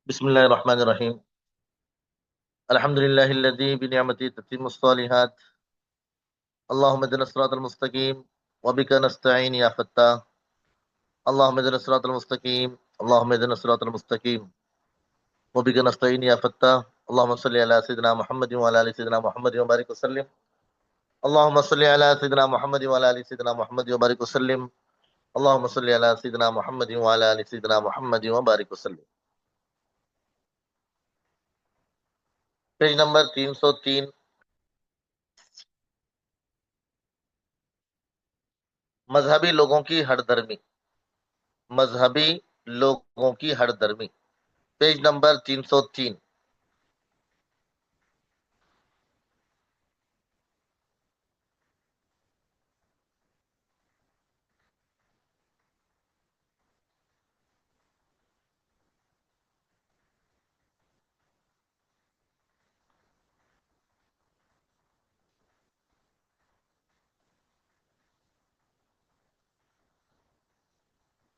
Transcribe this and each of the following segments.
بسم الله الرحمن الرحيم. الحمد لله الذي بنعمته تتم الصالحات. اللهم اهدنا الصراط المستقيم وبك نستعين يا فتاح. اللهم اهدنا الصراط المستقيم. اللهم اهدنا الصراط المستقيم وبك نستعين يا فتاح. اللهم صل على سيدنا محمد وعلى ال سيدنا محمد وبارك وسلم. اللهم صل على سيدنا محمد وعلى ال سيدنا محمد وبارك وسلم. اللهم صل على سيدنا محمد وعلى ال سيدنا محمد وبارك وسلم. Page number 303. مذہبی لوگوں کی ہر درمی. مذہبی لوگوں کی ہر درمی. Page number 303.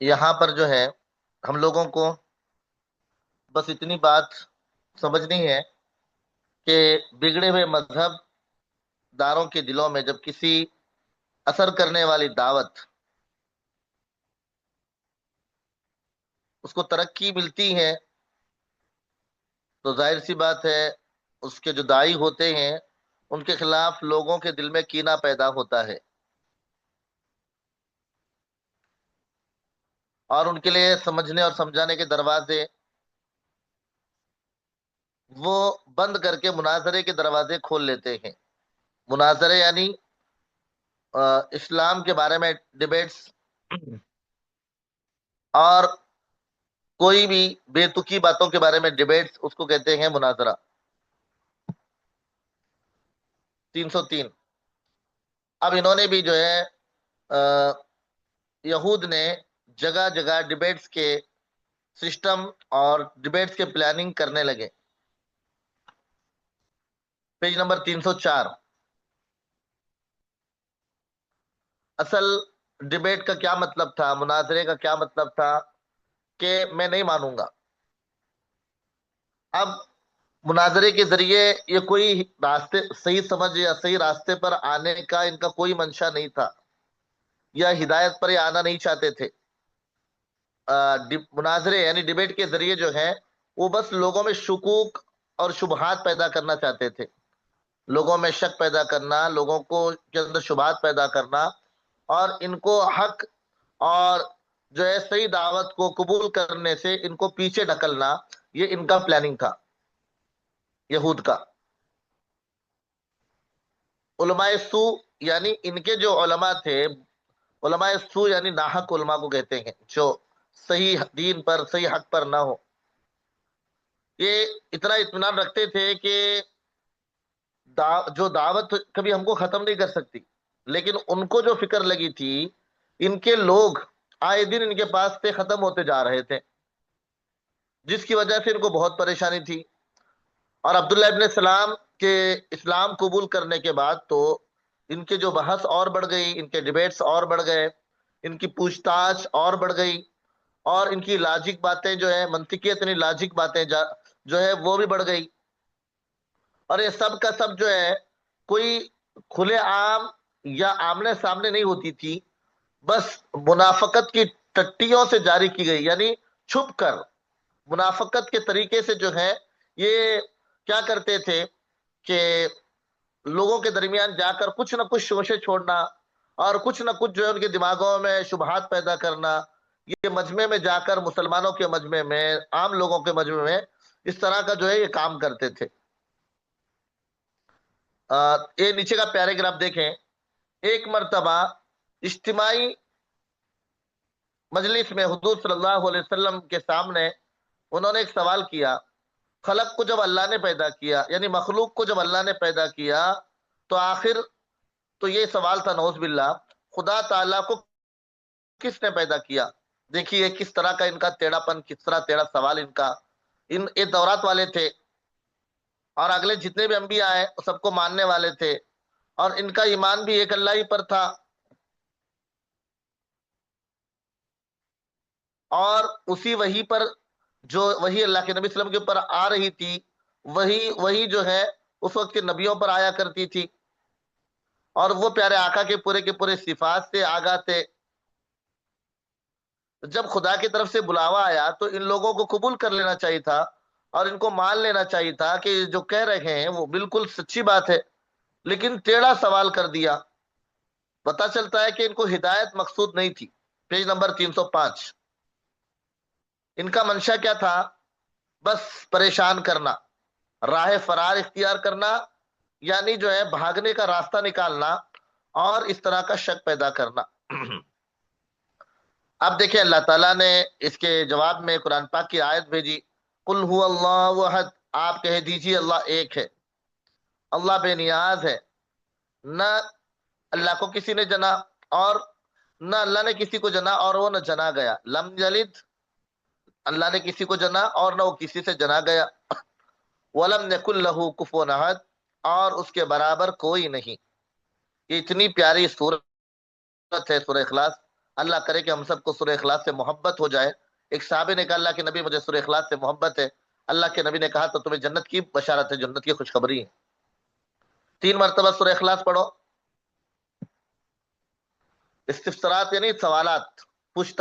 یہاں پر جو ہے ہم لوگوں کو بس اتنی بات سمجھنی ہے کہ بگڑے ہوئے مذہب داروں کے دلوں میں جب کسی اثر کرنے والی دعوت اس کو ترقی ملتی ہے تو ظاہر سی بات ہے اس کے جو داعی ہوتے ہیں ان کے خلاف لوگوں کے دل میں کینہ پیدا ہوتا ہے اور ان کے لیے سمجھنے اور سمجھانے کے دروازے وہ بند کر کے مناظرے کے دروازے کھول لیتے ہیں. مناظرے یعنی اسلام کے بارے میں ڈیبیٹس اور کوئی بھی بے تکی باتوں کے بارے میں ڈیبیٹس اس کو کہتے ہیں مناظرہ. 303. اب انہوں نے بھی جو ہے یہود نے جگہ جگہ ڈیبیٹس کے سسٹم اور ڈیبیٹس کے پلاننگ کرنے لگے. Page number 304. اصل ڈیبیٹ کا کیا مطلب تھا, مناظرے کا کیا مطلب تھا کہ میں نہیں مانوں گا. اب مناظرے کے ذریعے یہ کوئی راستے صحیح سمجھ یا صحیح راستے پر آنے کا ان کا کوئی منشا نہیں تھا یا ہدایت پر یہ آنا نہیں چاہتے تھے. مناظرے یعنی ڈیبیٹ کے ذریعے جو ہے وہ بس لوگوں میں شکوک اور شبہات پیدا کرنا چاہتے تھے, لوگوں میں شک پیدا کرنا, لوگوں کو کے اندر شبہات پیدا کرنا اور ان کو حق اور جو ہے صحیح دعوت کو قبول کرنے سے ان کو پیچھے ڈھکلنا, یہ ان کا پلاننگ تھا یہود کا. علماء سو یعنی ان کے جو علماء تھے, علماء سو یعنی ناحق علماء کو کہتے ہیں جو صحیح دین پر صحیح حق پر نہ ہو. یہ اتنا اطمینان رکھتے تھے کہ جو دعوت کبھی ہم کو ختم نہیں کر سکتی, لیکن ان کو جو فکر لگی تھی ان کے لوگ آئے دن ان کے پاس سے ختم ہوتے جا رہے تھے, جس کی وجہ سے ان کو بہت پریشانی تھی. اور عبداللہ ابن سلام کے اسلام قبول کرنے کے بعد تو ان کے جو بحث اور بڑھ گئی, ان کے ڈیبیٹس اور بڑھ گئے, ان کی پوچھ تاچھ اور بڑھ گئی اور ان کی لاجک باتیں جو ہے منطقیت یعنی لاجک باتیں جو ہے وہ بھی بڑھ گئی. اور یہ سب کا سب جو ہے کوئی کھلے عام یا آمنے سامنے نہیں ہوتی تھی, بس منافقت کی ٹٹیوں سے جاری کی گئی, یعنی چھپ کر منافقت کے طریقے سے جو ہے یہ کیا کرتے تھے کہ لوگوں کے درمیان جا کر کچھ نہ کچھ شوشے چھوڑنا اور کچھ نہ کچھ جو ہے ان کے دماغوں میں شبہات پیدا کرنا. یہ مجمع میں جا کر مسلمانوں کے مجمع میں, عام لوگوں کے مجمع میں اس طرح کا جو ہے یہ کام کرتے تھے. یہ نیچے کا پیراگراف دیکھیں. ایک مرتبہ اجتماعی مجلس میں حضور صلی اللہ علیہ وسلم کے سامنے انہوں نے ایک سوال کیا, خلق کو جب اللہ نے پیدا کیا یعنی مخلوق کو جب اللہ نے پیدا کیا تو آخر تو یہ سوال تھا نعوذ باللہ, خدا تعالیٰ کو کس نے پیدا کیا. دیکھیے کس طرح کا ان کا ٹیڑھا پن, کس طرح ٹیڑھا سوال ان کا. یہ دورات والے تھے اور اگلے جتنے بھی انبیاء آئے سب کو ماننے والے تھے اور ان کا ایمان بھی ایک اللہ ہی پر تھا اور اسی وحی پر جو وہی اللہ کے نبی صلی اللہ علیہ وسلم کے اوپر آ رہی تھی، وہی جو ہے اس وقت کے نبیوں پر آیا کرتی تھی، اور وہ پیارے آقا کے پورے صفات سے آگاہ تھے۔ جب خدا کی طرف سے بلاوا آیا تو ان لوگوں کو قبول کر لینا چاہیے تھا، اور ان کو مان لینا چاہیے تھا کہ جو کہہ رہے ہیں وہ بالکل سچی بات ہے، لیکن ٹیڑھا سوال کر دیا۔ پتا چلتا ہے کہ ان کو ہدایت مقصود نہیں تھی۔ پیج نمبر 305، ان کا منشا کیا تھا؟ بس پریشان کرنا، راہ فرار اختیار کرنا، یعنی جو ہے بھاگنے کا راستہ نکالنا، اور اس طرح کا شک پیدا کرنا۔ اب دیکھیں اللہ تعالیٰ نے اس کے جواب میں قرآن پاک کی آیت بھیجی، قل هو اللہ احد، آپ کہہ دیجیے اللہ ایک ہے، اللہ بے نیاز ہے، نہ اللہ کو کسی نے جنا، اور نہ اللہ نے کسی کو جنا اور وہ نہ جنا گیا۔ لم یلد، اللہ نے کسی کو جنا اور نہ وہ کسی سے جنا گیا۔ ولم یکن لہ کفوا احد، اور اس کے برابر کوئی نہیں۔ یہ اتنی پیاری سورت ہے سورہ اخلاص۔ اللہ کرے کہ ہم سب کو سورہ اخلاص سے محبت ہو جائے۔ ایک صحابی نے کہا اللہ کے نبی مجھے سورہ اخلاص سے محبت ہے۔ اللہ کے نبی نے کہا تو تمہیں جنت کی بشارت ہے، جنت کی خوشخبری ہے۔ 3 مرتبہ سورہ اخلاص پڑھو۔ استفسارات یعنی سوالات، پوچھ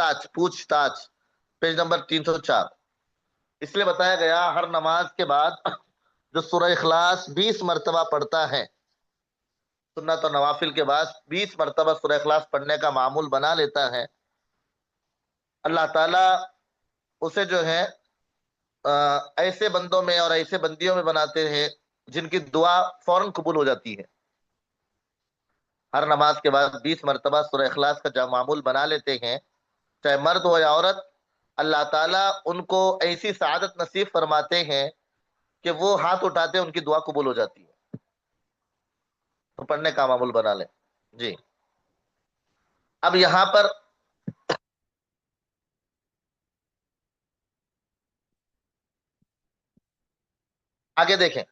تاچھ، پیج نمبر 304۔ اس لیے بتایا گیا ہر نماز کے بعد جو سورہ اخلاص 20 مرتبہ پڑھتا ہے، سنت اور نوافل کے بعد 20 مرتبہ سورہ اخلاص پڑھنے کا معمول بنا لیتا ہے، اللہ تعالیٰ اسے جو ہے ایسے بندوں میں اور ایسے بندیوں میں بناتے ہیں جن کی دعا فوراً قبول ہو جاتی ہے۔ ہر نماز کے بعد 20 مرتبہ سورہ اخلاص کا جب معمول بنا لیتے ہیں، چاہے مرد ہو یا عورت، اللہ تعالیٰ ان کو ایسی سعادت نصیب فرماتے ہیں کہ وہ ہاتھ اٹھاتے ہیں ان کی دعا قبول ہو جاتی ہے۔ تو پڑھنے کا معمول بنا لیں۔ جی، اب یہاں پر آگے دیکھیں۔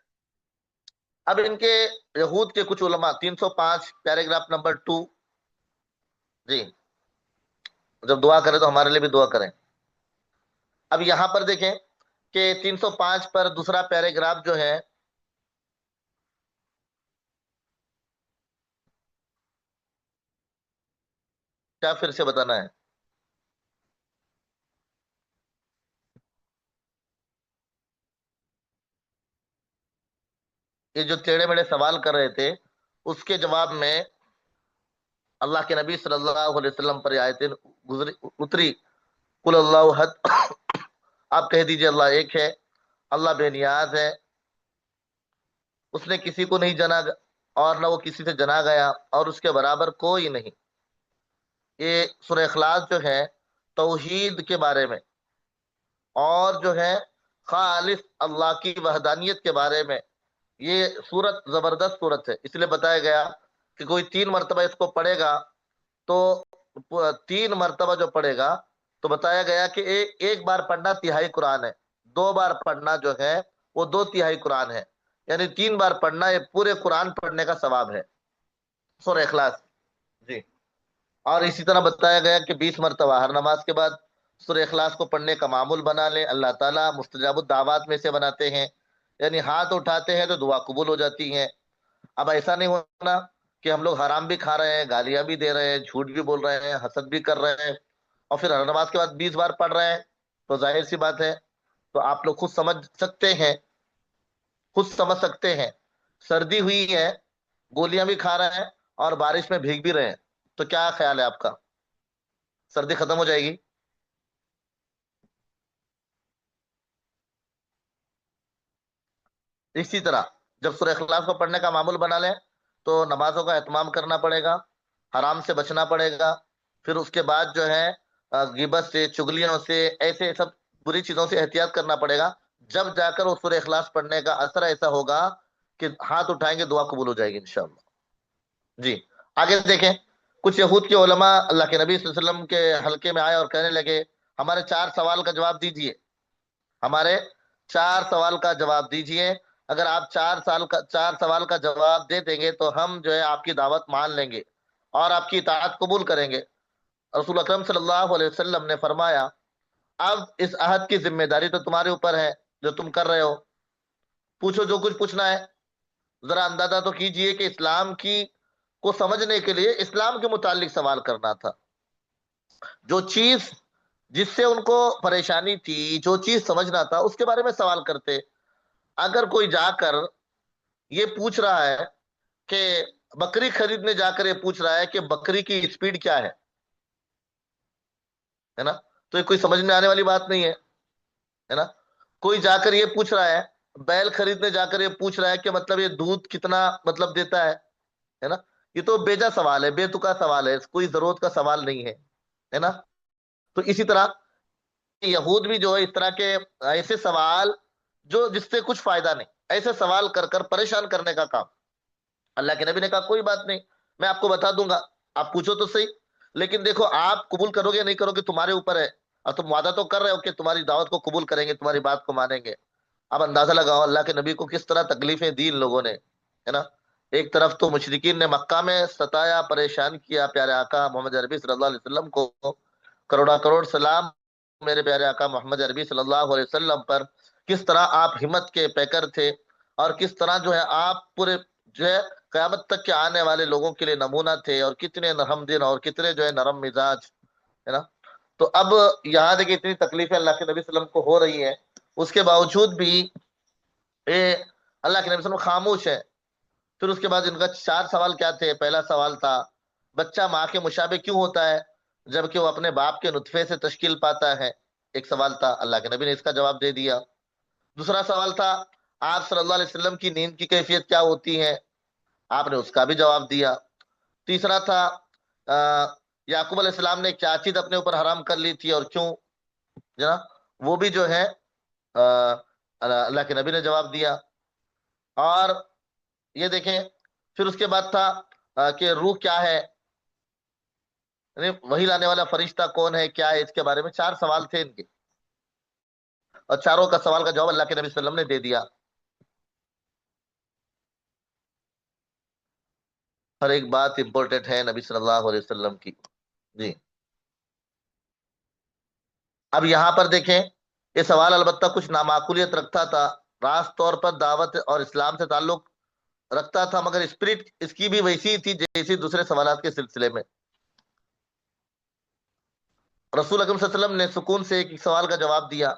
اب ان کے یہود کے کچھ علماء، 305 پیراگراف نمبر 2۔ جی، جب دعا کریں تو ہمارے لیے بھی دعا کریں۔ اب یہاں پر دیکھیں کہ 305 پر دوسرا پیراگراف جو ہے، کیا پھر سے بتانا ہے؟ یہ جو ٹیڑھے میڑے سوال کر رہے تھے اس کے جواب میں اللہ کے نبی صلی اللہ علیہ وسلم پر آیتیں اتری، قل اللہ احد، آپ کہہ دیجئے اللہ ایک ہے، اللہ بے نیاز ہے، اس نے کسی کو نہیں جنا اور نہ وہ کسی سے جنا گیا، اور اس کے برابر کوئی نہیں۔ یہ سورہ اخلاص جو ہے توحید کے بارے میں اور جو ہے خالص اللہ کی وحدانیت کے بارے میں، یہ سورت زبردست سورت ہے۔ اس لیے بتایا گیا کہ کوئی 3 مرتبہ اس کو پڑھے گا تو 3 مرتبہ جو پڑھے گا تو بتایا گیا کہ ایک بار پڑھنا تہائی قرآن ہے، 2 بار پڑھنا جو ہے وہ 2 تہائی قرآن ہے، یعنی 3 بار پڑھنا یہ پورے قرآن پڑھنے کا ثواب ہے، سورہ اخلاص۔ جی، اور اسی طرح بتایا گیا کہ 20 مرتبہ ہر نماز کے بعد سورہ اخلاص کو پڑھنے کا معمول بنا لیں۔ اللہ تعالیٰ مستجاب الدعوات میں سے بناتے ہیں، یعنی ہاتھ اٹھاتے ہیں تو دعا قبول ہو جاتی ہے۔ اب ایسا نہیں ہونا کہ ہم لوگ حرام بھی کھا رہے ہیں، گالیاں بھی دے رہے ہیں، جھوٹ بھی بول رہے ہیں، حسد بھی کر رہے ہیں، اور پھر ہر نماز کے بعد 20 بار پڑھ رہے ہیں، تو ظاہر سی بات ہے، تو آپ لوگ خود سمجھ سکتے ہیں، سردی ہوئی ہے، گولیاں بھی کھا رہے ہیں اور بارش میں بھیگ بھی رہے ہیں، تو کیا خیال ہے آپ کا؟ سردی ختم ہو جائے گی؟ اسی طرح جب سورہ اخلاص کو پڑھنے کا معمول بنا لیں تو نمازوں کا اہتمام کرنا پڑے گا، حرام سے بچنا پڑے گا، پھر اس کے بعد جو ہے غیبت سے، چگلیوں سے، ایسے سب بری چیزوں سے احتیاط کرنا پڑے گا، جب جا کر وہ سورہ اخلاص پڑھنے کا اثر ایسا ہوگا کہ ہاتھ اٹھائیں گے دعا قبول ہو جائے گی انشاءاللہ۔ جی، آگے دیکھیں۔ کچھ یہود کے علماء اللہ کے نبی صلی اللہ علیہ وسلم کے حلقے میں آئے اور کہنے لگے ہمارے 4 سوال کا جواب دیجئے، ہمارے 4 سوال کا جواب دیجئے، اگر آپ 4 سوال کا جواب دے دیں گے تو ہم جو ہے آپ کی دعوت مان لیں گے اور آپ کی اطاعت قبول کریں گے۔ رسول اکرم صلی اللہ علیہ وسلم نے فرمایا اب اس عہد کی ذمہ داری تو تمہارے اوپر ہے جو تم کر رہے ہو، پوچھو جو کچھ پوچھنا ہے۔ ذرا اندازہ تو کیجئے کہ اسلام کی کو سمجھنے کے لیے اسلام کے متعلق سوال کرنا تھا، جو چیز جس سے ان کو پریشانی تھی، جو چیز سمجھنا تھا اس کے بارے میں سوال کرتے۔ اگر کوئی جا کر یہ پوچھ رہا ہے کہ بکری خریدنے جا کر یہ پوچھ رہا ہے کہ بکری کی سپیڈ کیا ہے نا، تو یہ کوئی سمجھ میں آنے والی بات نہیں ہے نا۔ کوئی جا کر یہ پوچھ رہا ہے، بیل خریدنے جا کر یہ پوچھ رہا ہے کہ مطلب یہ دودھ کتنا مطلب دیتا ہے نا، یہ تو بیجا سوال ہے، بے تکا سوال ہے، کوئی ضرورت کا سوال نہیں ہے نا۔ تو اسی طرح یہود بھی جو ہے اس طرح کے ایسے سوال جو جس سے کچھ فائدہ نہیں، ایسے سوال کر کر پریشان کرنے کا کام۔ اللہ کے نبی نے کہا کوئی بات نہیں، میں آپ کو بتا دوں گا، آپ پوچھو تو صحیح، لیکن دیکھو آپ قبول کرو گے نہیں کرو گے تمہارے اوپر ہے، اور تم وعدہ تو کر رہے ہو کہ تمہاری دعوت کو قبول کریں گے، تمہاری بات کو مانیں گے۔ اب اندازہ لگاؤ اللہ کے نبی کو کس طرح تکلیفیں دی ان لوگوں نے، ہے نا۔ ایک طرف تو مشرکین نے مکہ میں ستایا، پریشان کیا پیارے آقا محمد عربی صلی اللہ علیہ وسلم کو، کروڑا کروڑ سلام میرے پیارے آقا محمد عربی صلی اللہ علیہ وسلم پر، کس طرح آپ ہمت کے پیکر تھے، اور کس طرح جو ہے آپ پورے جو ہے قیامت تک کے آنے والے لوگوں کے لیے نمونہ تھے، اور کتنے نرم دل اور کتنے جو ہے نرم مزاج، ہے نا۔ تو اب یہاں دیکھیں اتنی تکلیفیں اللہ کے نبی صلی اللہ علیہ وسلم کو ہو رہی ہیں، اس کے باوجود بھی یہ اللہ کے نبی صلی اللہ علیہ وسلم خاموش ہے۔ پھر اس کے بعد ان کا 4 سوال کیا تھے؟ پہلا سوال تھا بچہ ماں کے مشابہ کیوں ہوتا ہے جبکہ وہ اپنے باپ کے نطفے سے تشکیل پاتا ہے؟ ایک سوال تھا، اللہ کے نبی نے اس کا جواب دے دیا۔ دوسرا سوال تھا آپ صلی اللہ علیہ وسلم کی نیند کی کیفیت کیا ہوتی ہے؟ آپ نے اس کا بھی جواب دیا۔ تیسرا تھا یعقوب علیہ السلام نے کیا چیز اپنے اوپر حرام کر لی تھی اور کیوں، جناب وہ بھی جو ہے اللہ کے نبی نے جواب دیا۔ اور یہ دیکھیں پھر اس کے بعد تھا کہ روح کیا ہے، یعنی وہی لانے والا فرشتہ کون ہے، کیا ہے، اس کے بارے میں 4 سوال تھے ان کے، اور چاروں کا سوال کا جواب اللہ کے نبی صلی اللہ علیہ وسلم نے دے دیا۔ ہر ایک بات امپورٹنٹ ہے نبی صلی اللہ علیہ وسلم کی، جی۔ اب یہاں پر دیکھیں یہ سوال البتہ کچھ نامعقولیت رکھتا تھا، راست طور پر دعوت اور اسلام سے تعلق رکھتا تھا، مگر اسپرٹ اس کی بھی ویسی تھی جیسی دوسرے سوالات کے سلسلے میں۔ رسول اکرم صلی اللہ علیہ وسلم نے سکون سے ایک سوال کا جواب دیا۔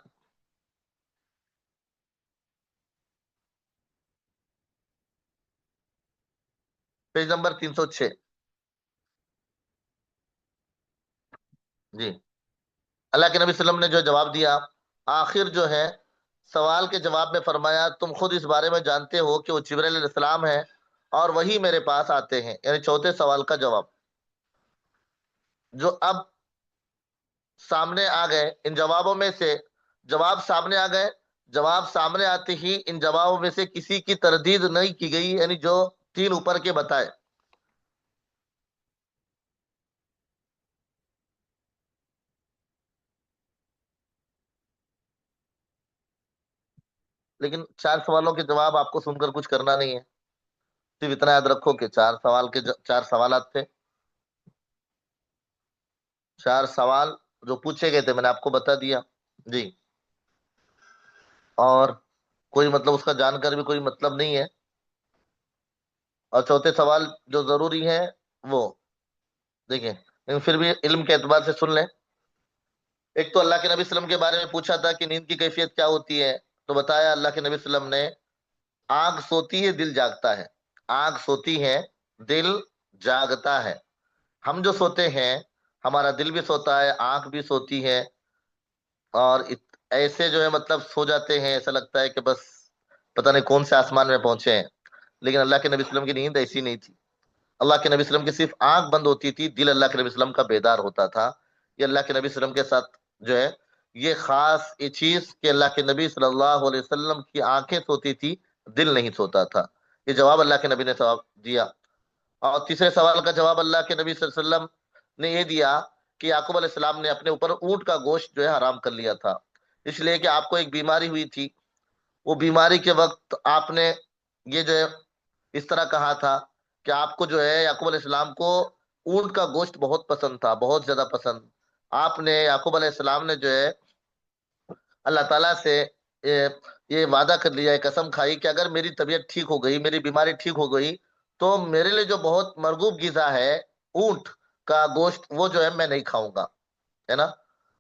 پیج نمبر 306، جی۔ اللہ کے نبی صلی اللہ علیہ وسلم نے جو جواب دیا آخر جو ہے سوال کے جواب میں فرمایا تم خود اس بارے میں جانتے ہو کہ وہ جبرائیل علیہ السلام ہے اور وہی میرے پاس آتے ہیں، یعنی چوتھے سوال کا جواب جو اب سامنے آ گئے۔ ان جوابوں میں سے جواب سامنے آ گئے، جواب سامنے آتے ہی ان جوابوں میں سے کسی کی تردید نہیں کی گئی، یعنی جو 3 اوپر کے بتائے۔ لیکن 4 سوالوں کے جواب آپ کو سن کر کچھ کرنا نہیں ہے، صرف اتنا یاد رکھو کہ 4 سوال کے 4 سوالات تھے، 4 سوال جو پوچھے گئے تھے میں نے آپ کو بتا دیا، جی۔ اور کوئی مطلب اس کا جان کر بھی کوئی مطلب نہیں ہے۔ اور چوتھے سوال جو ضروری ہے وہ دیکھیں، لیکن پھر بھی علم کے اعتبار سے سن لیں۔ ایک تو اللہ کے نبی صلی اللہ علیہ وسلم کے بارے میں پوچھا تھا کہ نیند کی کیفیت کیا ہوتی ہے، تو بتایا اللہ کے نبی صلی اللہ علیہ وسلم نے آنکھ سوتی ہے دل جاگتا ہے، آنکھ سوتی ہے دل جاگتا ہے۔ ہم جو سوتے ہیں ہمارا دل بھی سوتا ہے، آنکھ بھی سوتی ہے، اور ایسے جو ہے مطلب سو جاتے ہیں ایسا لگتا ہے کہ بس پتہ نہیں کون سے آسمان میں پہنچے ہیں۔ لیکن اللہ کے نبی صلی اللہ علیہ وسلم کی نیند ایسی نہیں تھی، اللہ کے نبی صلی اللہ علیہ وسلم کی صرف آنکھ بند ہوتی تھی، دل اللہ کے نبی صلی اللہ علیہ وسلم کا بیدار ہوتا تھا۔ یہ اللہ کے نبی صلی اللہ علیہ وسلم کے ساتھ جو ہے یہ خاص یہ چیز کہ اللہ کے نبی صلی اللہ علیہ وسلم کی آنکھیں سوتی تھی، دل نہیں سوتا تھا۔ یہ جواب اللہ کے نبی نے جواب دیا۔ اور تیسرے سوال کا جواب اللہ کے نبی صلی اللہ علیہ وسلم نے یہ دیا کہ یعقوب علیہ السلام نے اپنے اوپر اونٹ کا گوشت جو ہے حرام کر لیا تھا، اس لیے کہ آپ کو ایک بیماری ہوئی تھی، وہ بیماری کے وقت آپ نے یہ جو ہے اس طرح کہا تھا کہ آپ کو جو ہے یعقوب علیہ السلام کو اونٹ کا گوشت بہت پسند تھا، بہت زیادہ پسند۔ آپ نے یعقوب علیہ السلام نے جو ہے اللہ تعالیٰ سے یہ وعدہ کر لیا ہے، قسم کھائی کہ اگر میری طبیعت ٹھیک ہو گئی، میری بیماری ٹھیک ہو گئی، تو میرے لیے جو بہت مرغوب غذا ہے اونٹ کا گوشت، وہ جو ہے میں نہیں کھاؤں گا، ہے نا۔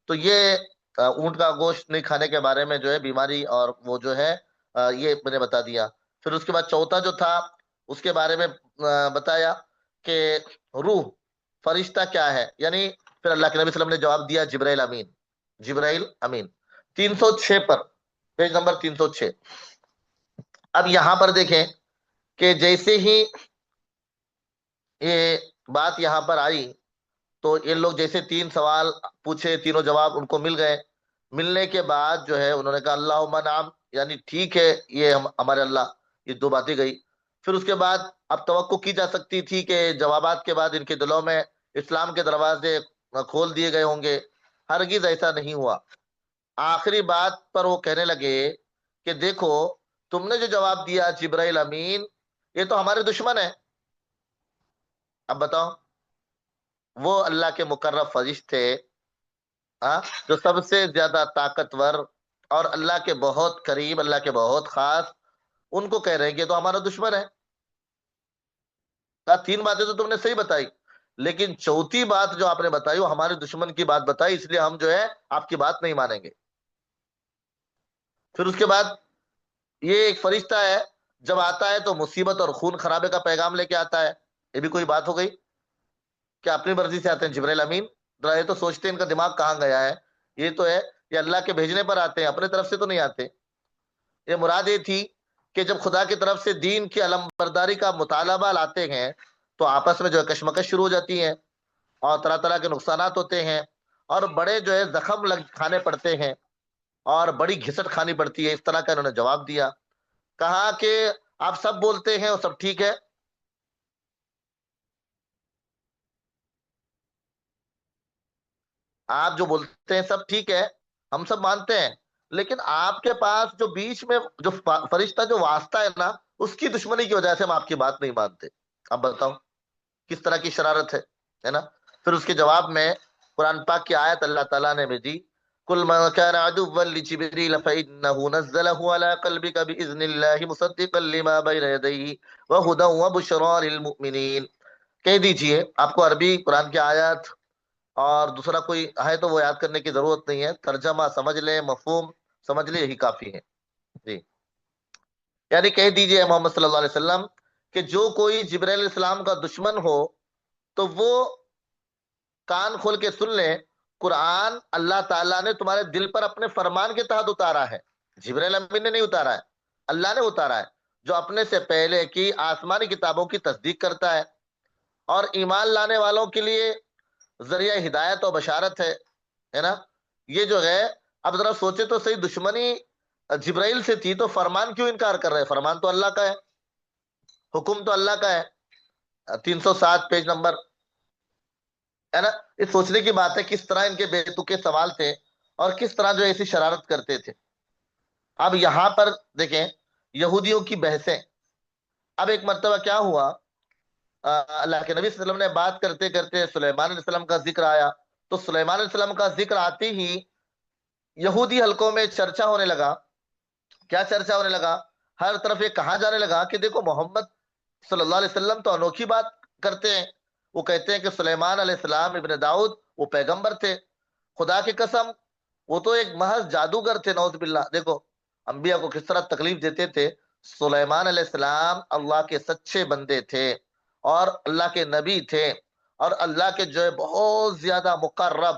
تو یہ اونٹ کا گوشت نہیں کھانے کے بارے میں جو ہے بیماری اور وہ جو ہے یہ میں نے بتا دیا۔ پھر اس کے بعد چوتھا جو تھا اس کے بارے میں بتایا کہ روح، فرشتہ کیا ہے، یعنی پھر اللہ کے نبی صلی اللہ علیہ وسلم نے جواب دیا جبرائیل امین، جبرائیل امین، 306 پر، پیج نمبر 306۔ اب یہاں پر دیکھیں کہ جیسے ہی یہ بات یہاں پر آئی تو یہ لوگ جیسے تین سوال پوچھے، تینوں جواب ان کو مل گئے۔ ملنے کے بعد جو ہے انہوں نے کہا اللہم نعم، یعنی ٹھیک ہے یہ ہمارے اللہ، یہ دو باتیں گئی۔ پھر اس کے بعد اب توقع کی جا سکتی تھی کہ جوابات کے بعد ان کے دلوں میں اسلام کے دروازے کھول دیے گئے ہوں گے، ہرگز ایسا نہیں ہوا۔ آخری بات پر وہ کہنے لگے کہ دیکھو تم نے جو جواب دیا جبرائیل امین، یہ تو ہمارے دشمن ہے۔ اب بتاؤ، وہ اللہ کے مقرب فرشتے ہاں جو سب سے زیادہ طاقتور اور اللہ کے بہت قریب، اللہ کے بہت خاص، ان کو کہہ رہے ہیں کہ یہ تو ہمارا دشمن ہے۔ کہا تین باتیں تو تم نے صحیح بتائی، لیکن چوتھی بات جو آپ نے بتائی وہ ہمارے دشمن کی بات بتائی، اس لیے ہم جو ہے آپ کی بات نہیں مانیں گے۔ پھر اس کے بعد یہ ایک فرشتہ ہے، جب آتا ہے تو مصیبت اور خون خرابے کا پیغام لے کے آتا ہے، یہ بھی کوئی بات ہو گئی؟ کیا اپنی مرضی سے آتے ہیں جبرائیل امین؟ ذرا یہ تو سوچتے ہیں ان کا دماغ کہاں گیا ہے۔ یہ تو ہے یہ اللہ کے بھیجنے پر آتے ہیں، اپنے طرف سے تو نہیں آتے۔ یہ مراد یہ تھی کہ جب خدا کی طرف سے دین کی علم برداری کا مطالبہ لاتے ہیں تو آپس میں جو ہے کشمکش شروع ہو جاتی ہے، اور طرح طرح کے نقصانات ہوتے ہیں، اور بڑے جو ہے زخم کھانے پڑتے ہیں، اور بڑی گھسٹ کھانی پڑتی ہے۔ اس طرح کا انہوں نے جواب دیا، کہا کہ آپ سب بولتے ہیں وہ سب ٹھیک ہے، آپ جو بولتے ہیں سب ٹھیک ہے، ہم سب مانتے ہیں، لیکن آپ کے پاس جو بیچ میں جو فرشتہ جو واسطہ ہے نا، اس کی دشمنی کی وجہ سے ہم آپ کی بات نہیں مانتے۔ اب بتاؤ کس طرح کی شرارت ہے نا۔ پھر اس کے جواب میں قرآن پاک کی آیت اللہ تعالیٰ نے بھیجی، کل ما كان عدوا لجبريل فإنه نزله على قلبك بإذن الله مصدقا لما بين يديه وهدى وبشرى للمؤمنين۔ کہہ دیجئے، آپ کو عربی قرآن کی آیت اور دوسرا کوئی ہے تو وہ یاد کرنے کی ضرورت نہیں ہے، ترجمہ سمجھ لیں، مفہوم سمجھ لیں، یہی کافی ہے جی۔ یعنی کہہ دیجئے محمد صلی اللہ علیہ وسلم کہ جو کوئی جبرائیل علیہ السلام کا دشمن ہو تو وہ کان کھول کے سن لیں، قرآن اللہ تعالیٰ نے تمہارے دل پر اپنے فرمان کے تحت اتارا ہے، جبرائیل امین نے نہیں اتارا ہے، اللہ نے اتارا ہے، جو اپنے سے پہلے کی آسمانی کتابوں کی تصدیق کرتا ہے اور ایمان لانے والوں کے لیے ذریعہ ہدایت و بشارت ہے نا۔ یہ جو ہے اب ذرا سوچے تو صحیح، دشمنی جبرائیل سے تھی تو فرمان کیوں انکار کر رہے؟ فرمان تو اللہ کا ہے، حکم تو اللہ کا ہے۔ 307 پیج نمبر، ہے نا۔ یہ سوچنے کی بات ہے کس طرح ان کے بے تکے سوال تھے اور کس طرح جو ایسی شرارت کرتے تھے۔ اب یہاں پر دیکھیں یہودیوں کی بحثیں۔ اب ایک مرتبہ کیا ہوا، اللہ کے نبی صلی اللہ علیہ وسلم نے بات کرتے کرتے سلیمان علیہ السلام کا ذکر آیا، تو سلیمان علیہ السلام کا ذکر آتے ہی یہودی حلقوں میں چرچا ہونے لگا۔ کیا چرچا ہونے لگا؟ ہر طرف یہ کہا جانے لگا کہ دیکھو محمد صلی اللہ علیہ وسلم تو انوکھی بات کرتے ہیں، وہ کہتے ہیں کہ سلیمان علیہ السلام ابن داؤد وہ پیغمبر تھے، خدا کی قسم وہ تو ایک محض جادوگر تھے، نعوذ باللہ۔ دیکھو انبیاء کو کس طرح تکلیف دیتے تھے۔ سلیمان علیہ السلام اللہ کے سچے بندے تھے اور اللہ کے نبی تھے، اور اللہ کے جو ہے بہت زیادہ مقرب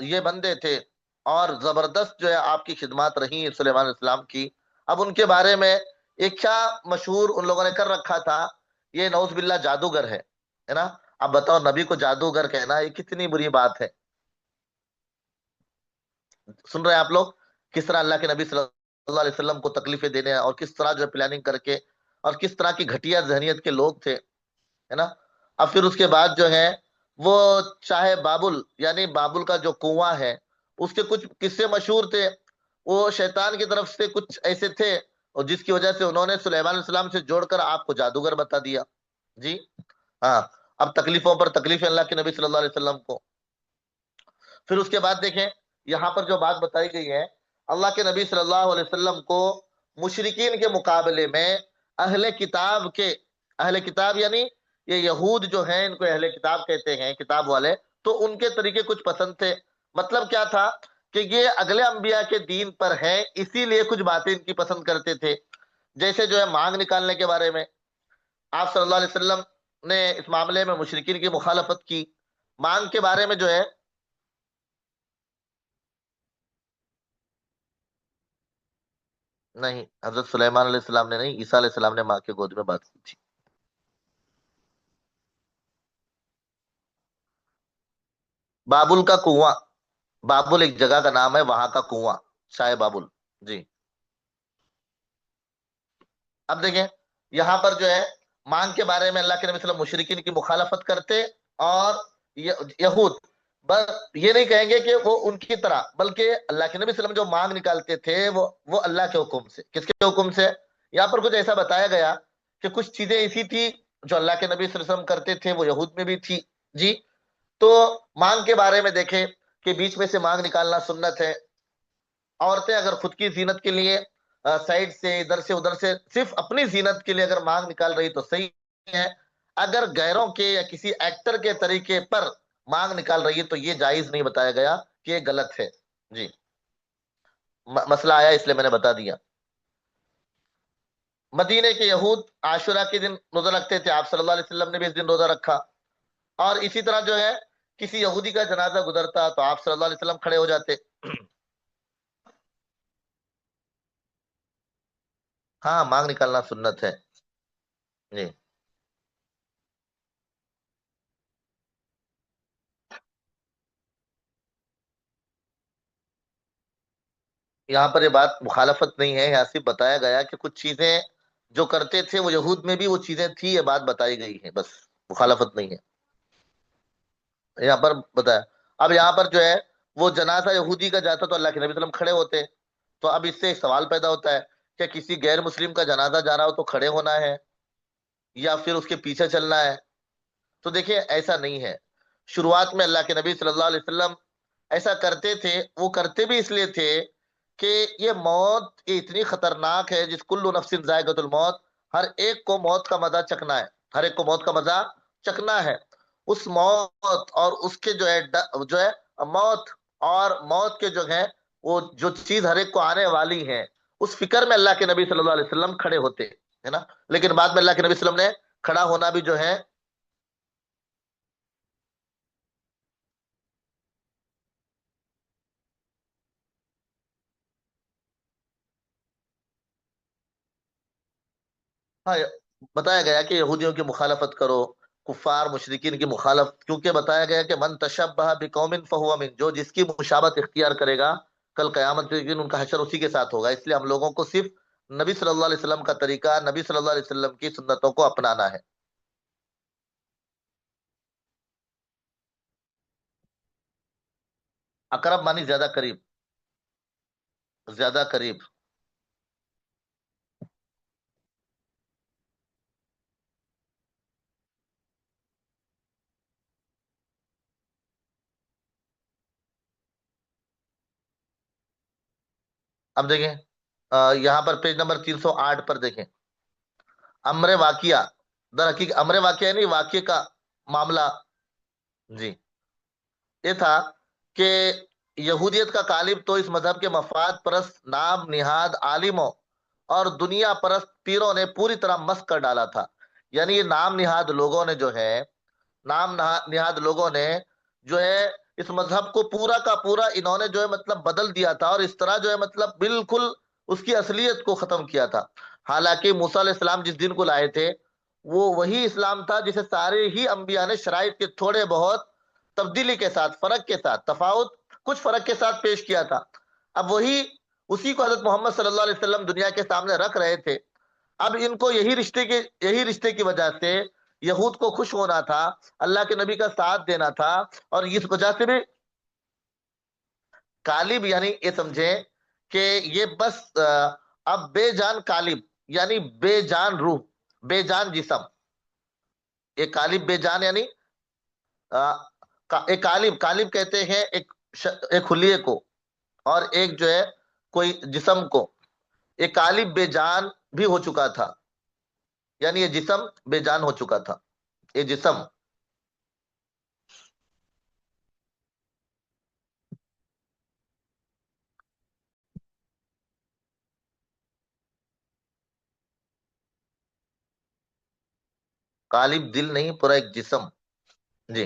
یہ بندے تھے، اور زبردست جو ہے آپ کی خدمات رہی ہیں سلیمان علیہ السلام کی۔ اب ان کے بارے میں ایک کیا مشہور ان لوگوں نے کر رکھا تھا، یہ نعوذ باللہ جادوگر ہے نا۔ اب بتاؤ نبی کو جادوگر کہنا یہ کتنی بری بات ہے۔ سن رہے ہیں آپ لوگ کس طرح اللہ کے نبی صلی اللہ علیہ وسلم کو تکلیفیں دینے اور کس طرح جو ہے پلاننگ کر کے، اور کس طرح کی گھٹیا ذہنیت کے لوگ تھے، ہے نا۔ اب پھر اس کے بعد جو ہے وہ چاہے بابل، یعنی بابل کا جو کنواں ہے، اس کے کچھ قصے مشہور تھے، وہ شیطان کی طرف سے کچھ ایسے تھے اور جس کی وجہ سے انہوں نے سلیمان علیہ السلام سے جوڑ کر آپ کو جادوگر بتا دیا جی۔ ہاں، اب تکلیفوں پر تکلیفیں اللہ کے نبی صلی اللہ علیہ وسلم کو۔ پھر اس کے بعد دیکھیں یہاں پر جو بات بتائی گئی ہے، اللہ کے نبی صلی اللہ علیہ وسلم کو مشرکین کے مقابلے میں اہل کتاب یعنی یہ یہود جو ہیں، ان کو اہل کتاب کہتے ہیں، کتاب والے، تو ان کے طریقے کچھ پسند تھے۔ مطلب کیا تھا کہ یہ اگلے انبیاء کے دین پر ہیں، اسی لیے کچھ باتیں ان کی پسند کرتے تھے، جیسے جو ہے مانگ نکالنے کے بارے میں آپ صلی اللہ علیہ وسلم نے اس معاملے میں مشرکین کی مخالفت کی۔ مانگ کے بارے میں جو ہے، نہیں، حضرت سلیمان علیہ السلام نے نہیں، عیسیٰ علیہ السلام نے ماں کے گود میں بات کی تھی۔ بابل کا کنواں، بابل ایک جگہ کا نام ہے، وہاں کا کنواں، شاہ بابل۔ جی، اب دیکھیں یہاں پر جو ہے مانگ کے بارے میں اللہ کے نبی صلی اللہ علیہ وسلم مشرکین کی مخالفت کرتے، اور یہود بس یہ نہیں کہیں گے کہ وہ ان کی طرح، بلکہ اللہ کے نبی صلی اللہ علیہ وسلم جو مانگ نکالتے تھے وہ اللہ کے حکم سے۔ کس کے حکم سے؟ یہاں پر کچھ ایسا بتایا گیا کہ کچھ چیزیں ایسی تھی جو اللہ کے نبی صلی اللہ علیہ وسلم کرتے تھے، وہ یہود میں بھی تھی۔ جی، تو مانگ کے بارے میں دیکھیں کہ بیچ میں سے مانگ نکالنا سنت ہے۔ عورتیں اگر خود کی زینت کے لیے سائڈ سے ادھر سے ادھر سے صرف اپنی زینت کے لیے اگر مانگ نکال رہی تو صحیح ہے، اگر غیروں کے یا کسی ایکٹر کے طریقے پر مانگ نکال رہی ہے تو یہ جائز نہیں بتایا گیا کہ یہ غلط ہے۔ جی، مسئلہ آیا اس لیے میں نے بتا دیا۔ مدینے کے یہود عاشورہ کے دن روزہ رکھتے تھے، آپ صلی اللہ علیہ وسلم نے بھی اس دن روزہ رکھا، اور اسی طرح جو ہے کسی یہودی کا جنازہ گزرتا تو آپ صلی اللہ علیہ وسلم کھڑے ہو جاتے۔ ہاں، مانگ نکالنا سنت ہے۔ جی، یہاں پر یہ بات مخالفت نہیں ہے، یہاں صرف بتایا گیا کہ کچھ چیزیں جو کرتے تھے وہ یہود میں بھی وہ چیزیں تھی، یہ بات بتائی گئی ہے، بس مخالفت نہیں ہے یہاں پر بتایا۔ اب یہاں پر جو ہے وہ جنازہ یہودی کا جاتا تو اللہ کے نبی صلی اللہ علیہ وسلم کھڑے ہوتے، تو اب اس سے ایک سوال پیدا ہوتا ہے کہ کسی غیر مسلم کا جنازہ جا رہا ہو تو کھڑے ہونا ہے یا پھر اس کے پیچھے چلنا ہے؟ تو دیکھیں ایسا نہیں ہے۔ شروعات میں اللہ کے نبی صلی اللہ علیہ وسلم ایسا کرتے تھے، وہ کرتے بھی اس لیے تھے کہ یہ موت یہ اتنی خطرناک ہے، جس کل نفس ذائقۃ الموت، ہر ایک کو موت کا مزہ چکھنا ہے، ہر ایک کو موت کا مزہ چکھنا ہے۔ اس موت اور اس کے جو ہے جو ہے موت اور موت کے جو ہے وہ جو چیز ہر ایک کو آنے والی ہے، اس فکر میں اللہ کے نبی صلی اللہ علیہ وسلم کھڑے ہوتے ہے نا۔ لیکن بعد میں اللہ کے نبی صلی اللہ علیہ وسلم نے کھڑا ہونا بھی جو ہے، ہاں، بتایا گیا کہ یہودیوں کی مخالفت کرو، کفار مشرکین کی مخالفت، کیونکہ بتایا گیا کہ من تشبہ بقوم فہو من، جو جس کی مشابہت اختیار کرے گا کل قیامت کے دن ان کا حشر اسی کے ساتھ ہوگا۔ اس لیے ہم لوگوں کو صرف نبی صلی اللہ علیہ وسلم کا طریقہ، نبی صلی اللہ علیہ وسلم کی سنتوں کو اپنانا ہے۔ اقرب مانی زیادہ قریب، زیادہ قریب۔ اب دیکھیں یہاں پر پیج نمبر 308 پر دیکھیں، امر واقعہ، در حقیقت امر واقعہ نہیں، واقعے کا معاملہ۔ جی، یہ تھا کہ یہودیت کا غالب تو اس مذہب کے مفاد پرست نام نہاد عالموں اور دنیا پرست پیروں نے پوری طرح مسخ کر ڈالا تھا۔ یعنی یہ نام نہاد لوگوں نے جو ہے، نہاد لوگوں نے جو ہے اس مذہب کو پورا کا پورا انہوں نے جو ہے مطلب بدل دیا تھا، اور اس طرح جو ہے مطلب بالکل اس کی اصلیت کو ختم کیا تھا۔ حالانکہ موسیٰ علیہ السلام جس دن کو لائے تھے وہ وہی اسلام تھا جسے سارے ہی انبیاء نے شرائط کے تھوڑے بہت تبدیلی کے ساتھ، فرق کے ساتھ، تفاوت کچھ فرق کے ساتھ پیش کیا تھا۔ اب وہی اسی کو حضرت محمد صلی اللہ علیہ وسلم دنیا کے سامنے رکھ رہے تھے۔ اب ان کو یہی رشتے کی وجہ سے یہود کو خوش ہونا تھا، اللہ کے نبی کا ساتھ دینا تھا، اور اس وجہ سے بھی کالب یعنی یہ سمجھیں کہ یہ بس اب بے جان کالب یعنی بے جان روح، بے جان جسم، یہ کالب بے جان یعنی ایک کالب کہتے ہیں ایک خلیے کو، اور ایک جو ہے کوئی جسم کو، یہ قالب بے جان بھی ہو چکا تھا، یعنی یہ جسم بے جان ہو چکا تھا، یہ جسم قالب دل نہیں، پورا ایک جسم. جی.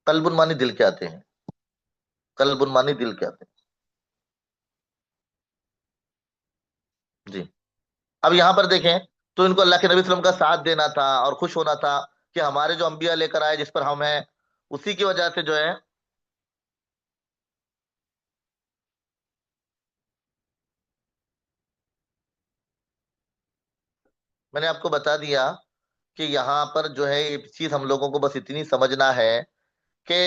قلب مانی دل کے آتے ہیں، قلب مانی دل کے آتے ہیں. جی. اب یہاں پر دیکھیں تو ان کو اللہ کے نبی صلی اللہ علیہ وسلم کا ساتھ دینا تھا اور خوش ہونا تھا کہ ہمارے جو انبیاء لے کر آئے جس پر ہم ہیں اسی کی وجہ سے جو ہے میں نے آپ کو بتا دیا کہ یہاں پر جو ہے یہ چیز ہم لوگوں کو بس اتنی سمجھنا ہے کہ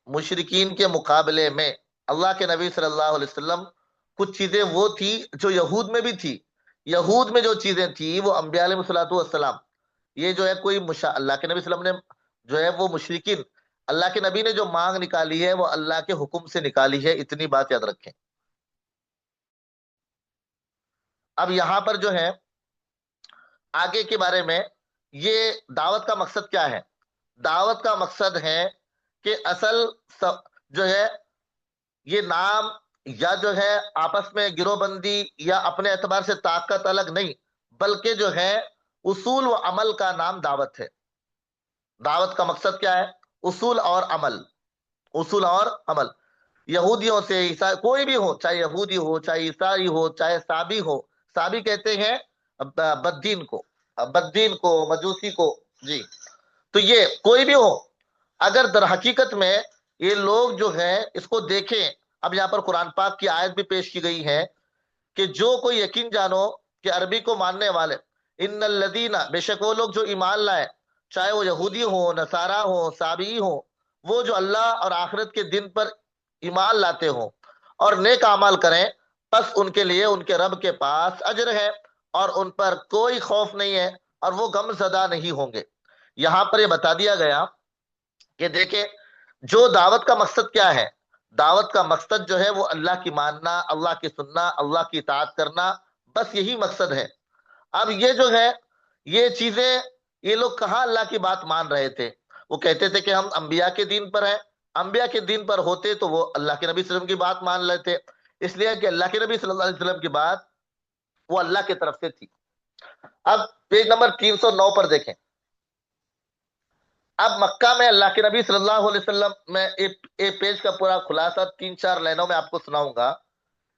مشرکین کے مقابلے میں اللہ کے نبی صلی اللہ علیہ وسلم کچھ چیزیں وہ تھی جو یہود میں بھی تھی. یہود میں جو چیزیں تھی وہ انبیاء علیہ الصلوۃ والسلام، یہ جو ہے کوئی اللہ کے نبی صلی اللہ علیہ وسلم نے جو ہے وہ مشرکین، اللہ کے نبی نے جو مانگ نکالی ہے وہ اللہ کے حکم سے نکالی ہے، اتنی بات یاد رکھیں. اب یہاں پر جو ہے آگے کے بارے میں، یہ دعوت کا مقصد کیا ہے؟ دعوت کا مقصد ہے کہ اصل جو ہے یہ نام یا جو ہے آپس میں گروہ بندی یا اپنے اعتبار سے طاقت الگ نہیں، بلکہ جو ہے اصول و عمل کا نام دعوت ہے. دعوت کا مقصد کیا ہے؟ اصول اور عمل. اصول اور عمل. یہودیوں سے کوئی بھی ہو، چاہے یہودی ہو، چاہے عیسائی ہو، چاہے سابی ہو. سابی کہتے ہیں بددین کو، بددین کو، مجوسی کو. جی. تو یہ کوئی بھی ہو، اگر در حقیقت میں یہ لوگ جو ہیں اس کو دیکھیں. اب یہاں پر قرآن پاک کی آیت بھی پیش کی گئی ہے کہ جو کوئی یقین جانو کہ عربی کو ماننے والے، ان الذین، بے شک وہ لوگ جو ایمان لائے، چاہے وہ یہودی ہو، نصارہ ہو، سابی ہو، وہ جو اللہ اور آخرت کے دن پر ایمان لاتے ہوں اور نیک اعمال کریں، پس ان کے لیے ان کے رب کے پاس اجر ہے اور ان پر کوئی خوف نہیں ہے اور وہ غم زدہ نہیں ہوں گے. یہاں پر یہ بتا دیا گیا کہ دیکھیں جو دعوت کا مقصد کیا ہے. دعوت کا مقصد جو ہے وہ اللہ کی ماننا، اللہ کی سننا، اللہ کی اطاعت کرنا، بس یہی مقصد ہے. اب یہ جو ہے یہ چیزیں، یہ لوگ کہاں اللہ کی بات مان رہے تھے؟ وہ کہتے تھے کہ ہم انبیاء کے دین پر ہیں. انبیاء کے دین پر ہوتے تو وہ اللہ کے نبی صلی اللہ علیہ وسلم کی بات مان لیتے، اس لیے کہ اللہ کے نبی صلی اللہ علیہ وسلم کی بات وہ اللہ کی طرف سے تھی. اب پیج نمبر 309 پر دیکھیں. اب مکہ میں اللہ کے نبی صلی اللہ علیہ وسلم، میں ایک پیج کا پورا خلاصہ 3-4 لائنوں میں آپ کو سناؤں گا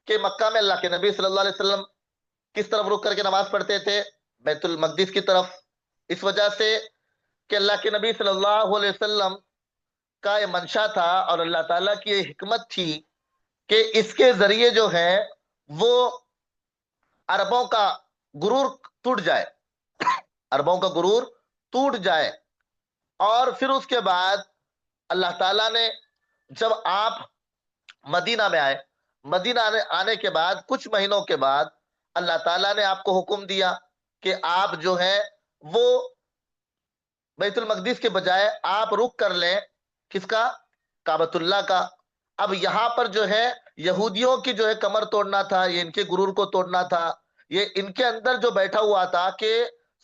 کہ مکہ میں اللہ کے نبی صلی اللہ علیہ وسلم کس طرف رک کر کے نماز پڑھتے تھے؟ بیت المقدس کی طرف. اس وجہ سے کہ اللہ کے نبی صلی اللہ علیہ وسلم کا یہ منشا تھا اور اللہ تعالیٰ کی یہ حکمت تھی کہ اس کے ذریعے جو ہے وہ عربوں کا غرور ٹوٹ جائے، عربوں کا غرور ٹوٹ جائے. اور پھر اس کے بعد اللہ تعالیٰ نے جب آپ مدینہ میں آئے، مدینہ آنے کے بعد کچھ مہینوں کے بعد اللہ تعالیٰ نے آپ کو حکم دیا کہ آپ جو ہے وہ بیت المقدس کے بجائے آپ رخ کر لیں کس کا؟ کعبۃ اللہ کا. اب یہاں پر جو ہے یہودیوں کی جو ہے کمر توڑنا تھا، یہ ان کے غرور کو توڑنا تھا. یہ ان کے اندر جو بیٹھا ہوا تھا کہ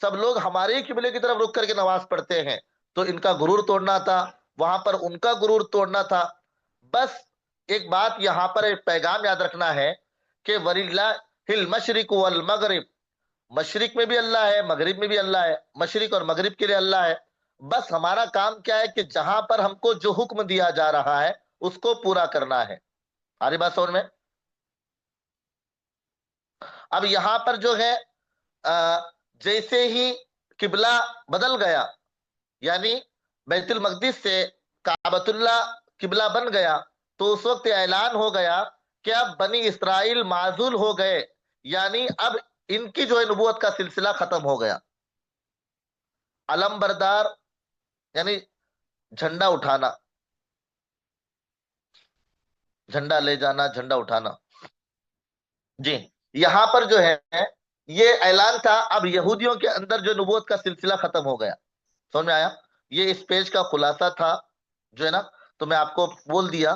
سب لوگ ہمارے ہی قبلے کی طرف رخ کر کے نماز پڑھتے ہیں، تو ان کا غرور توڑنا تھا، وہاں پر ان کا غرور توڑنا تھا. بس ایک بات یہاں پر ایک پیغام یاد رکھنا ہے کہ وَلِلَّهِ الْمَشْرِقُ وَالْمَغْرِبُ، مشرق میں بھی اللہ ہے، مغرب میں بھی اللہ ہے، مشرق اور مغرب کے لیے اللہ ہے. بس ہمارا کام کیا ہے کہ جہاں پر ہم کو جو حکم دیا جا رہا ہے اس کو پورا کرنا ہے. آری بات سمجھ میں؟ اب یہاں پر جو ہے جیسے ہی قبلہ بدل گیا، یعنی بیت المقدس سے کعبۃ اللہ قبلہ بن گیا، تو اس وقت اعلان ہو گیا کہ اب بنی اسرائیل معزول ہو گئے، یعنی اب ان کی جو ہے نبوت کا سلسلہ ختم ہو گیا. علم بردار یعنی جھنڈا اٹھانا، جھنڈا لے جانا، جھنڈا اٹھانا. جی. یہاں پر جو ہے یہ اعلان تھا، اب یہودیوں کے اندر جو نبوت کا سلسلہ ختم ہو گیا. سمجھ میں آیا؟ یہ اس پیج کا خلاصہ تھا جو ہے نا، تو میں آپ کو بول دیا.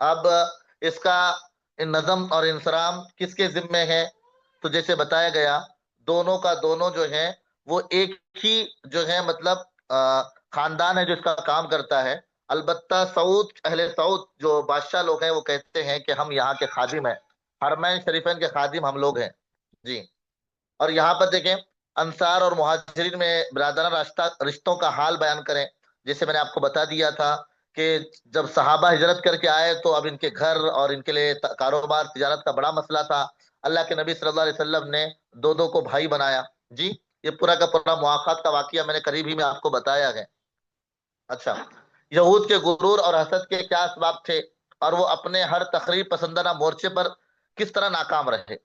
اب اس کا نظم اور انصرام کس کے ذمے ہے؟ تو جیسے بتایا گیا، دونوں کا دونوں جو ہے وہ ایک ہی جو ہے مطلب خاندان ہے جو اس کا کام کرتا ہے۔ البتہ اہل سعود جو بادشاہ لوگ ہیں وہ کہتے ہیں کہ ہم یہاں کے خادم ہیں، حرمین شریفین کے خادم ہم لوگ ہیں جی۔ اور یہاں پر دیکھیں، انصار اور مہاجرین میں برادرانہ رشتوں کا حال بیان کریں۔ جیسے میں نے آپ کو بتا دیا تھا کہ جب صحابہ ہجرت کر کے آئے تو اب ان کے گھر اور ان کے لیے کاروبار تجارت کا بڑا مسئلہ تھا۔ اللہ کے نبی صلی اللہ علیہ وسلم نے دو دو کو بھائی بنایا جی۔ یہ پورا کا پورا مواخات کا واقعہ میں نے قریب ہی میں آپ کو بتایا ہے۔ اچھا، یہود کے غرور اور حسد کے کیا اسباب تھے، اور وہ اپنے ہر تخریب پسندانہ مورچے پر کس طرح ناکام رہے؟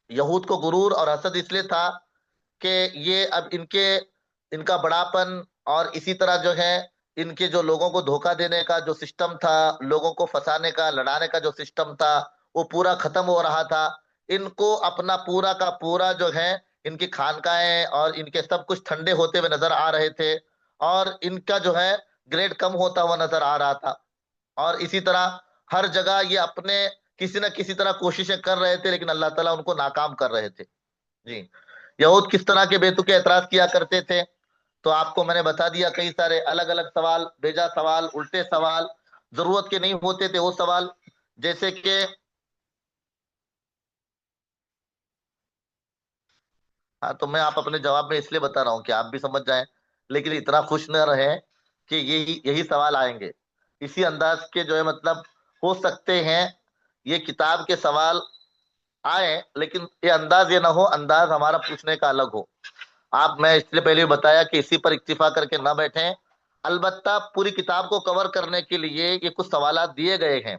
یہود کو غرور اور حسد اس لیے تھا کہ یہ اب ان کا بڑاپن، اور اسی طرح جو ہے ان کے جو لوگوں کو دھوکہ دینے کا جو سسٹم تھا، لوگوں کو پھنسانے کا لڑانے کا جو سسٹم تھا، وہ پورا ختم ہو رہا تھا۔ ان کو اپنا پورا کا پورا جو ہے ان کی خانقاہیں اور ان کے سب کچھ ٹھنڈے ہوتے ہوئے نظر آ رہے تھے، اور ان کا جو ہے گریڈ کم ہوتا ہوا نظر آ رہا تھا۔ اور اسی طرح ہر جگہ یہ اپنے کسی نہ کسی طرح کوششیں کر رہے تھے، لیکن اللہ تعالیٰ ان کو ناکام کر رہے تھے جی۔ یہود کس طرح کے بیتوکے اعتراض کیا کرتے تھے؟ تو آپ کو میں نے بتا دیا، کئی سارے الگ الگ سوال، بیجا سوال، الٹے سوال، ضرورت کے نہیں ہوتے تھے وہ سوال، جیسے کہ ہاں تو میں آپ اپنے جواب میں اس لیے بتا رہا ہوں کہ آپ بھی سمجھ جائیں، لیکن اتنا خوش نہ رہیں کہ یہی سوال آئیں گے اسی انداز کے جو ہے مطلب ہو سکتے ہیں یہ کتاب کے سوال آئے، لیکن یہ انداز یہ نہ ہو، انداز ہمارا پوچھنے کا الگ ہو۔ آپ، میں اس لیے پہلے بھی بتایا کہ اسی پر اکتفا کر کے نہ بیٹھیں، البتہ پوری کتاب کو کور کرنے کے لیے یہ کچھ سوالات دیے گئے ہیں،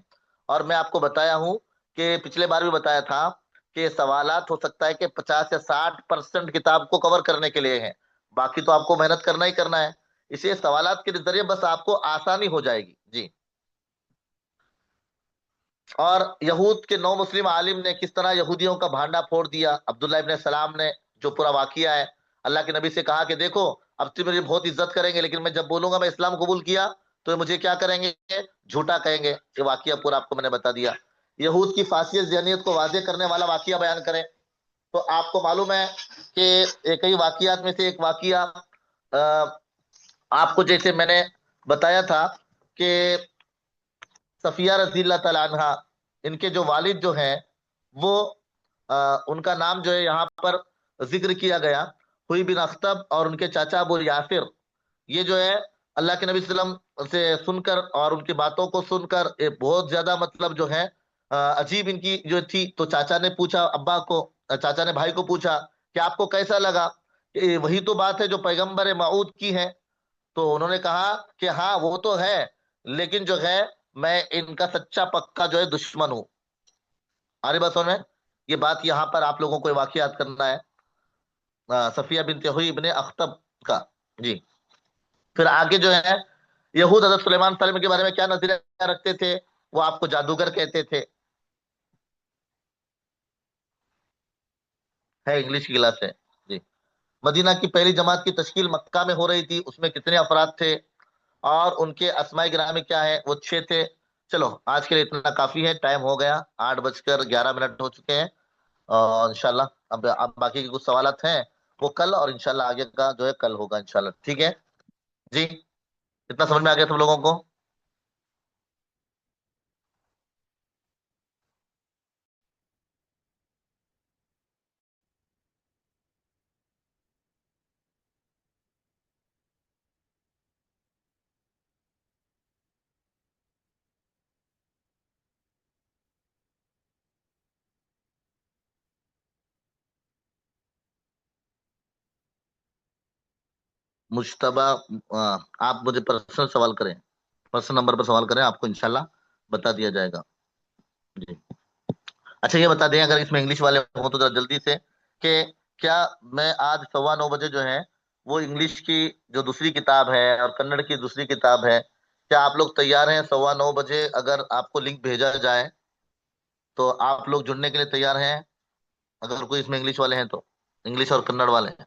اور میں آپ کو بتایا ہوں کہ پچھلے بار بھی بتایا تھا کہ سوالات ہو سکتا ہے کہ 50 یا 60% کتاب کو کور کرنے کے لیے ہیں، باقی تو آپ کو محنت کرنا ہی کرنا ہے۔ اس لیے سوالات کے ذریعے بس آپ کو آسانی ہو جائے گی جی۔ اور یہود کے 9 مسلم عالم نے کس طرح یہودیوں کا بھانڈا پھوڑ دیا؟ عبداللہ ابن سلام نے، جو پورا واقعہ ہے، اللہ کے نبی سے کہا کہ دیکھو اب تو مجھے بہت عزت کریں گے، لیکن میں جب بولوں گا میں اسلام قبول کیا تو یہ مجھے کیا کریں گے؟ جھوٹا کہیں گے۔ یہ واقعہ پورا آپ کو میں نے بتا دیا۔ یہود کی فاسیت ذہنیت کو واضح کرنے والا واقعہ بیان کریں۔ تو آپ کو معلوم ہے کہ کئی واقعات میں سے ایک واقعہ آپ کو جیسے میں نے بتایا تھا کہ صفیہ رضی اللہ تعالی عنہ، ان کے جو والد جو ہیں وہ ان کا نام جو ہے یہاں پر ذکر کیا گیا، ہوئی بن اختب، اور ان کے چاچا ابو یاسر، یہ جو ہے اللہ کے نبی صلی اللہ علیہ وسلم سے سن کر اور ان کی باتوں کو سن کر بہت زیادہ مطلب جو ہے عجیب ان کی جو تھی، تو چاچا نے پوچھا ابا کو، چاچا نے بھائی کو پوچھا کہ آپ کو کیسا لگا؟ کہ وہی تو بات ہے جو پیغمبر موعود کی ہے۔ تو انہوں نے کہا کہ ہاں وہ تو ہے، لیکن جو ہے میں ان کا سچا پکا جو ہے دشمن ہوں۔ آری بات سمجھ میں؟ یہ بات یہاں پر آپ لوگوں کو یہ واقعہ یاد کرنا ہے، صفیہ بنت ہوئی ابن اختب کا جی۔ پھر آگے جو ہے یہود حضرت سلیمان علیہ السلام کے بارے میں کیا نظریہ رکھتے تھے؟ وہ آپ کو جادوگر کہتے تھے۔ ہے انگلش کی کلاس ہے جی۔ مدینہ کی پہلی جماعت کی تشکیل مکہ میں ہو رہی تھی، اس میں کتنے افراد تھے اور ان کے اسماء گرامی کیا ہے؟ وہ 6 تھے۔ چلو آج کے لیے اتنا کافی ہے، ٹائم ہو گیا، 8:11 ہو چکے ہیں، اور انشاءاللہ اب باقی کے کچھ سوالات ہیں وہ کل، اور انشاءاللہ آگے کا جو ہے کل ہوگا انشاءاللہ، ٹھیک ہے جی؟ اتنا سمجھ میں آ گیا سب لوگوں کو؟ مشتبہ، آپ مجھے پرسنل سوال کریں، پرسنل نمبر پر سوال کریں، آپ کو انشاءاللہ بتا دیا جائے گا جی۔ اچھا یہ بتا دیں اگر اس میں انگلش والے ہوں تو ذرا جلدی سے، کہ کیا میں آج 9:15 جو ہے وہ انگلش کی جو دوسری کتاب ہے اور کنڑ کی دوسری کتاب ہے، کیا آپ لوگ تیار ہیں 9:15 اگر آپ کو لنک بھیجا جائے تو آپ لوگ جڑنے کے لیے تیار ہیں؟ اگر کوئی اس میں انگلش والے ہیں تو، انگلش اور کنڑ والے ہیں